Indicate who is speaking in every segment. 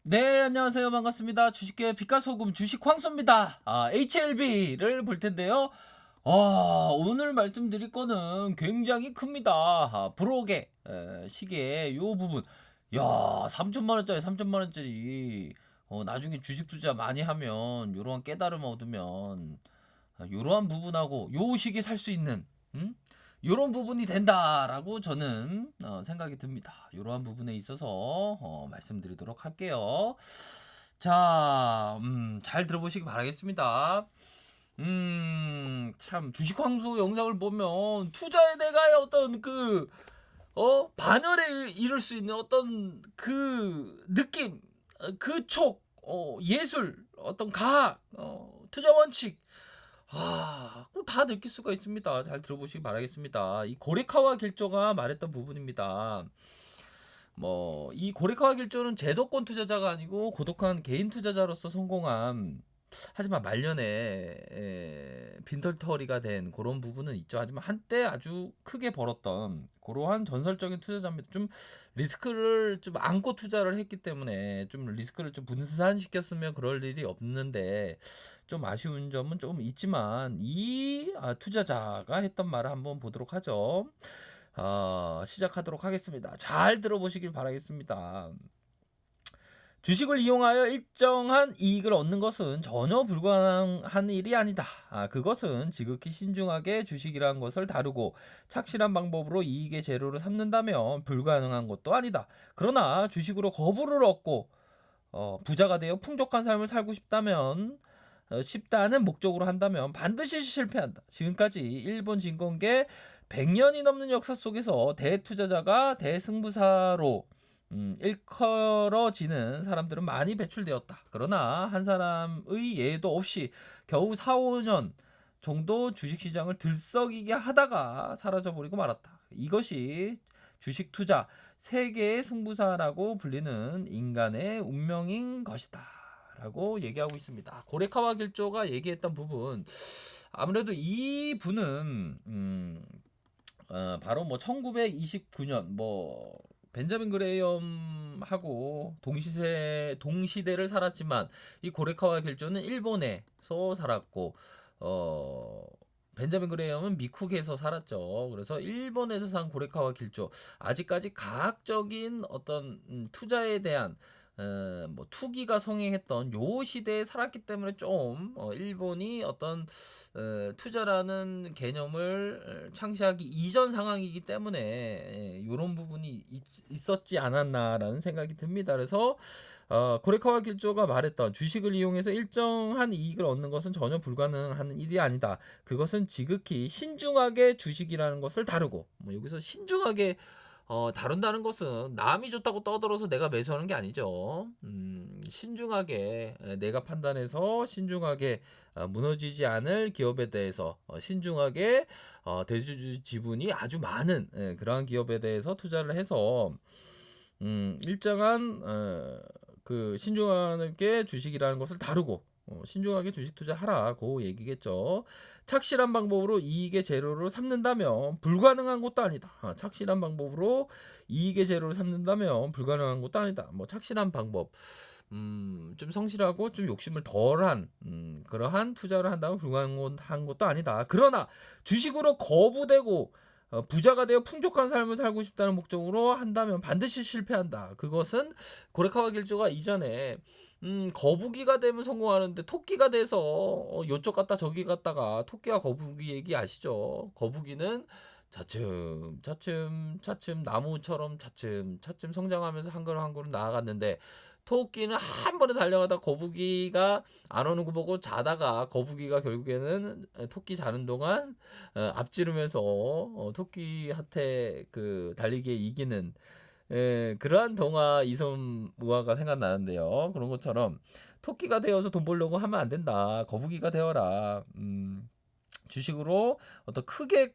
Speaker 1: 네, 안녕하세요. 반갑습니다. 주식계 빛과소금 주식 황소입니다. HLB를 볼 텐데요. 오늘 말씀드릴 거는 굉장히 큽니다. 브로게 시계 요 부분. 야, 3천만 원짜리, 3천만 원짜리. 나중에 주식 투자 많이 하면 요러한 깨달음 얻으면 요러한 부분하고 요 시기 살 수 있는 요런 부분이 된다라고 저는 생각이 듭니다. 요러한 부분에 있어서 말씀드리도록 할게요. 자, 잘 들어보시기 바라겠습니다. 참 주식 황소 영상을 보면 투자에 대가의 어떤 반열에 이룰 수 있는 어떤 그 느낌, 그 촉, 예술, 어떤 과학, 투자 원칙, 그거 다 느낄 수가 있습니다. 잘 들어보시기 바라겠습니다. 이 고레카와 길조가 말했던 부분입니다. 이 고레카와 길조는 제도권 투자자가 아니고 고독한 개인 투자자로서 성공한, 하지만 말년에 빈털터리가 된 그런 부분은 있죠. 하지만 한때 아주 크게 벌었던 그러한 전설적인 투자자입니다. 좀 리스크를 좀 안고 투자를 했기 때문에 좀 리스크를 좀 분산시켰으면 그럴 일이 없는데 좀 아쉬운 점은 조금 있지만 이 투자자가 했던 말을 한번 보도록 하죠. 시작하도록 하겠습니다. 잘 들어보시길 바라겠습니다. 주식을 이용하여 일정한 이익을 얻는 것은 전혀 불가능한 일이 아니다. 그것은 지극히 신중하게 주식이라는 것을 다루고 착실한 방법으로 이익의 재료를 삼는다면 불가능한 것도 아니다. 그러나 주식으로 거부를 얻고 부자가 되어 풍족한 삶을 살고 싶다는 목적으로 한다면 반드시 실패한다. 지금까지 일본 증권계 100년이 넘는 역사 속에서 대투자자가 대승부사로 일컬어지는 사람들은 많이 배출되었다. 그러나 한 사람의 예도 없이 겨우 4, 5년 정도 주식시장을 들썩이게 하다가 사라져버리고 말았다. 이것이 주식 투자 세계의 승부사라고 불리는 인간의 운명인 것이다. 라고 얘기하고 있습니다. 고레카와 길조가 얘기했던 부분, 아무래도 이 분은 바로 1929년 벤자민 그레이엄하고 동시대를 살았지만 이 고레카와 길조는 일본에서 살았고 어 벤자민 그레이엄은 미국에서 살았죠. 그래서 일본에서 산 고레카와 길조, 아직까지 과학적인 어떤 투자에 대한 투기가 성행했던 요 시대에 살았기 때문에 좀 일본이 어떤 투자라는 개념을 창시하기 이전 상황이기 때문에 이런 부분이 있었지 않았나라는 생각이 듭니다. 그래서 고레카와 길조가 말했던 주식을 이용해서 일정한 이익을 얻는 것은 전혀 불가능한 일이 아니다. 그것은 지극히 신중하게 주식이라는 것을 다루고, 여기서 신중하게 다룬다는 것은 남이 좋다고 떠들어서 내가 매수하는 게 아니죠. 신중하게 내가 판단해서 신중하게 무너지지 않을 기업에 대해서 신중하게 대주주 지분이 아주 많은 그러한 기업에 대해서 투자를 해서 일정한 그 신중하게 주식이라는 것을 다루고 신중하게 주식 투자하라 그 얘기겠죠. 착실한 방법으로 이익의 재료를 삼는다면 불가능한 것도 아니다. 착실한 방법으로 이익의 재료를 삼는다면 불가능한 것도 아니다. 착실한 방법, 좀 성실하고 좀 욕심을 덜한 그러한 투자를 한다면 불가능한 것도 아니다. 그러나 주식으로 거부되고 부자가 되어 풍족한 삶을 살고 싶다는 목적으로 한다면 반드시 실패한다. 그것은 고레카와 길조가 이전에 거북이가 되면 성공하는데 토끼가 돼서 요쪽 갔다 저기 갔다가, 토끼와 거북이 얘기 아시죠? 거북이는 차츰 차츰 차츰 나무처럼 차츰 차츰 성장하면서 한 걸음 한 걸음 나아갔는데, 토끼는 한 번에 달려가다 거북이가 안 오는 거 보고 자다가 거북이가 결국에는 토끼 자는 동안 앞지르면서 토끼한테 그 달리기에 이기는 그러한 동화 이섬 우화가 생각나는데요. 그런 것처럼 토끼가 되어서 돈 벌려고 하면 안 된다. 거북이가 되어라. 주식으로 어떤 크게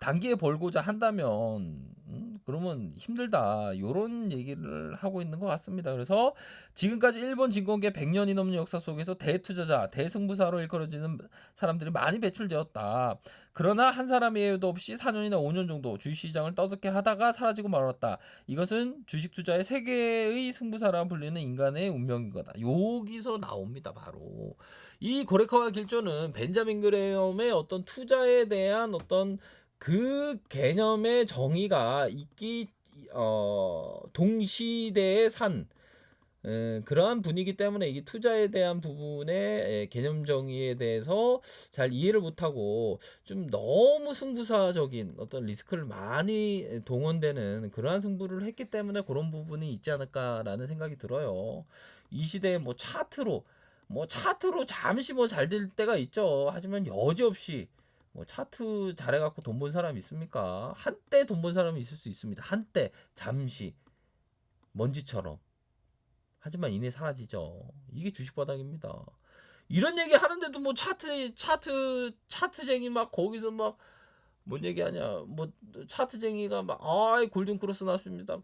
Speaker 1: 단기에 벌고자 한다면 그러면 힘들다. 요런 얘기를 하고 있는 것 같습니다. 그래서 지금까지 일본 증권계 100년이 넘는 역사 속에서 대투자자, 대승부사로 일컬어지는 사람들이 많이 배출되었다. 그러나 한 사람의 예외도 없이 4년이나 5년 정도 주식시장을 떠들게 하다가 사라지고 말았다. 이것은 주식 투자의 세계의 승부사라 불리는 인간의 운명인 거다. 여기서 나옵니다. 바로 이 고레카와 길조는 벤자민 그레엄의 어떤 투자에 대한 어떤 그 개념의 정의가 있기 동시대에 산 그러한 분위기 때문에 이게 투자에 대한 부분의 개념 정의에 대해서 잘 이해를 못하고 좀 너무 승부사적인 어떤 리스크를 많이 동원되는 그러한 승부를 했기 때문에 그런 부분이 있지 않을까라는 생각이 들어요. 이 시대에 뭐 차트로 잠시 뭐 잘 될 때가 있죠. 하지만 여지없이 뭐 차트 잘해갖고 돈 번 사람 있습니까? 한때 돈 번 사람이 있을 수 있습니다. 한때 잠시 먼지처럼. 하지만 이내 사라지죠. 이게 주식 바닥입니다. 이런 얘기 하는데도 뭐 차트쟁이 막 거기서 막 뭔 얘기하냐 뭐 차트쟁이가 막 아이 골든 크로스 났습니다.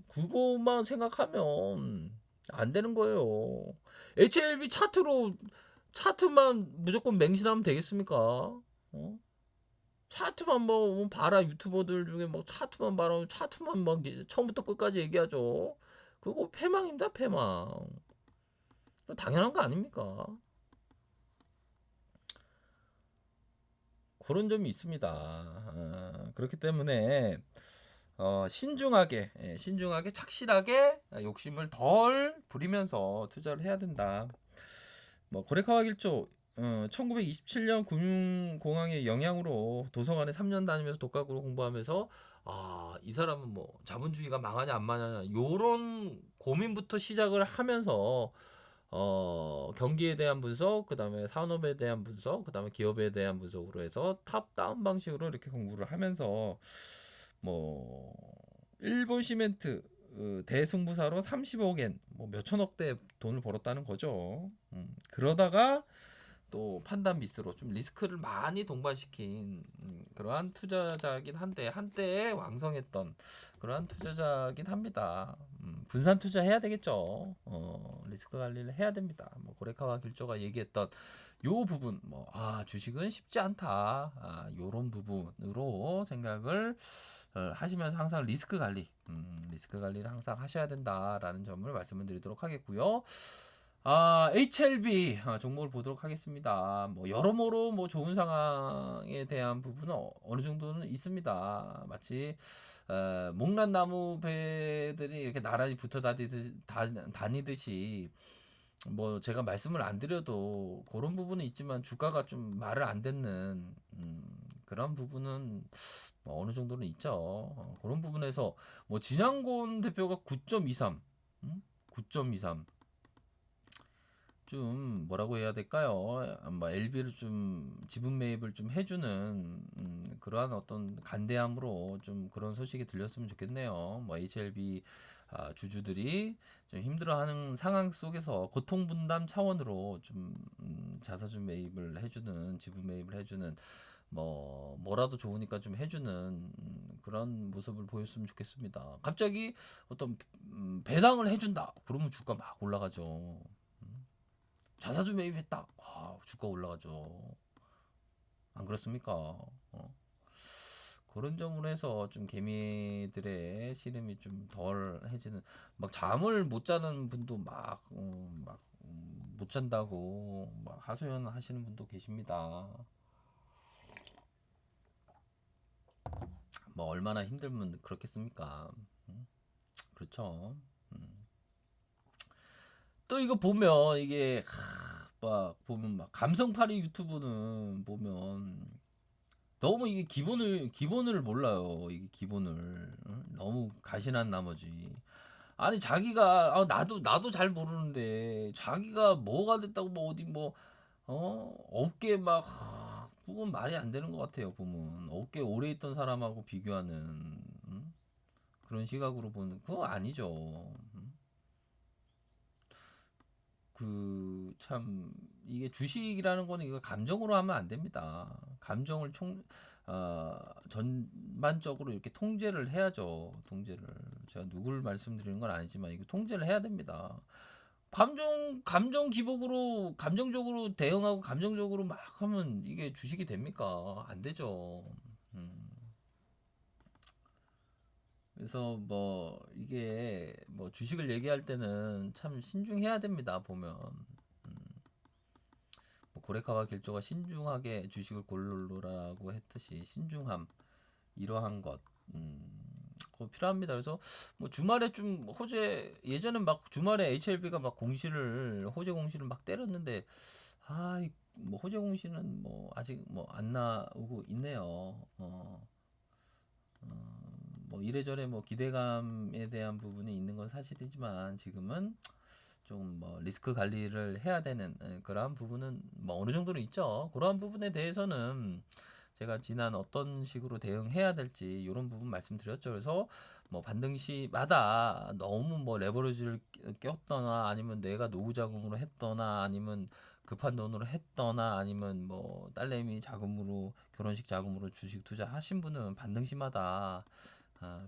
Speaker 1: 그거만 생각하면 안 되는 거예요. HLB 차트만 무조건 맹신하면 되겠습니까? 차트만 뭐 봐라. 유튜버들 중에 막 차트만 봐라. 차트만 막 처음부터 끝까지 얘기하죠. 그거 패망입니다. 패망. 당연한 거 아닙니까? 그런 점이 있습니다. 그렇기 때문에 신중하게 착실하게 욕심을 덜 부리면서 투자를 해야 된다. 뭐 고레카와 길조 1927년 금융공황의 영향으로 도서관에 3년 다니면서 독학으로 공부하면서 이 사람은 뭐 자본주의가 망하냐 안 망하냐 요런 고민부터 시작을 하면서 경기에 대한 분석, 그 다음에 산업에 대한 분석, 그 다음에 기업에 대한 분석으로 해서 탑다운 방식으로 이렇게 공부를 하면서 뭐 일본 시멘트 대승부사로 30억엔 뭐 몇천억대 돈을 벌었다는 거죠. 그러다가 또 판단 미스로 좀 리스크를 많이 동반시킨 그러한 투자자긴 한때에 왕성했던 그러한 투자자긴 합니다. 분산 투자해야 되겠죠. 리스크 관리를 해야 됩니다. 뭐 고레카와 길조가 얘기했던 요 부분 주식은 쉽지 않다. 요런 부분으로 생각을 하시면서 항상 리스크 관리를 항상 하셔야 된다라는 점을 말씀을 드리도록 하겠고요. HLB 종목을 보도록 하겠습니다. 뭐 여러모로 뭐 좋은 상황에 대한 부분은 어느 정도는 있습니다. 마치 목란나무 배들이 이렇게 나란히 붙어 다니듯이 뭐 제가 말씀을 안 드려도 그런 부분은 있지만 주가가 좀 말을 안 듣는 그런 부분은 뭐 어느 정도는 있죠. 그런 부분에서 뭐 진양곤 대표가 9.23 9.23 좀 뭐라고 해야 될까요? 뭐 LB를 좀 지분 매입을 좀 해주는 그러한 어떤 간대함으로 좀 그런 소식이 들렸으면 좋겠네요. 뭐 HLB 주주들이 좀 힘들어하는 상황 속에서 고통 분담 차원으로 좀 자사주 매입을 해주는 지분 매입을 해주는 뭐라도 좋으니까 좀 해주는 그런 모습을 보였으면 좋겠습니다. 갑자기 어떤 배당을 해준다. 그러면 주가 막 올라가죠. 자사주 매입했다. 주가 올라가죠. 안 그렇습니까? 그런 점으로 해서 좀 개미들의 시름이 좀 덜 해지는 막 잠을 못 자는 분도 못 잔다고 막 하소연 하시는 분도 계십니다. 뭐 얼마나 힘들면 그렇겠습니까? 그렇죠. 또 이거 보면 이게 막 보면 막 감성파리 유튜브는 보면 너무 이게 기본을 몰라요. 이게 기본을 너무 가신한 나머지 아니 자기가 나도 잘 모르는데 자기가 뭐가 됐다고 뭐 어디 뭐 업계 막 그건 말이 안 되는 것 같아요. 보면 업계 오래 있던 사람하고 비교하는 그런 시각으로 보는 그거 아니죠. 그 참 이게 주식이라는 거는 이거 감정으로 하면 안 됩니다. 감정을 전반적으로 이렇게 통제를 해야죠. 통제를. 제가 누굴 말씀드리는 건 아니지만 이거 통제를 해야 됩니다. 감정 기복으로 감정적으로 대응하고 감정적으로 막 하면 이게 주식이 됩니까? 안 되죠. 음. 그래서 뭐 이게 뭐 주식을 얘기할 때는 참 신중해야 됩니다. 보면 뭐 고레카와 길조가 신중하게 주식을 고르라고 했듯이 신중함 이러한 것 그거 필요합니다. 그래서 뭐 주말에 좀 호재 예전엔 막 주말에 HLB가 막 공시를 호재 공시를 막 때렸는데 뭐 호재 공시는 뭐 아직 뭐 안 나오고 있네요. 뭐 이래저래 뭐 기대감에 대한 부분이 있는 건 사실이지만 지금은 좀 뭐 리스크 관리를 해야 되는 그러한 부분은 뭐 어느 정도는 있죠. 그러한 부분에 대해서는 제가 지난 어떤 식으로 대응해야 될지 이런 부분 말씀드렸죠. 그래서 뭐 반등 시마다 너무 뭐 레버리지를 꼈거나 아니면 내가 노후 자금으로 했거나 아니면 급한 돈으로 했거나 아니면 뭐 딸내미 자금으로 결혼식 자금으로 주식 투자하신 분은 반등 시마다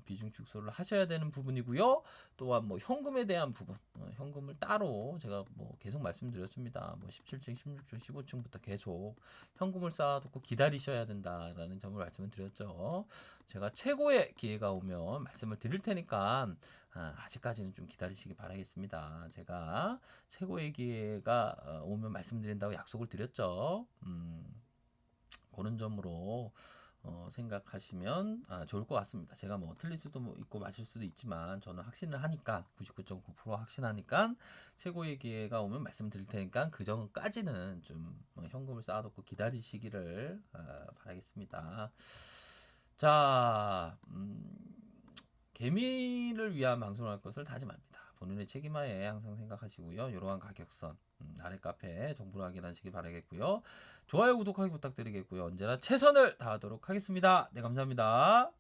Speaker 1: 비중 축소를 하셔야 되는 부분이고요. 또한 뭐 현금에 대한 부분, 현금을 따로 제가 뭐 계속 말씀드렸습니다. 뭐 17층, 16층, 15층부터 계속 현금을 쌓아두고 기다리셔야 된다라는 점을 말씀을 드렸죠. 제가 최고의 기회가 오면 말씀을 드릴 테니까 아직까지는 좀 기다리시기 바라겠습니다. 제가 최고의 기회가 오면 말씀드린다고 약속을 드렸죠. 그런 점으로 생각하시면 좋을 것 같습니다. 제가 뭐 틀릴 수도 뭐 있고 맞을 수도 있지만 저는 확신을 하니까 99.9% 확신하니까 최고의 기회가 오면 말씀드릴 테니까 그 전까지는 좀 현금을 쌓아놓고 기다리시기를 바라겠습니다. 자, 개미를 위한 방송을 할 것을 다짐합니다. 본인의 책임하에 항상 생각하시고요. 이러한 가격선 아래 카페 정보를 확인하시기 바라겠고요. 좋아요, 구독하기 부탁드리겠고요. 언제나 최선을 다하도록 하겠습니다. 네, 감사합니다.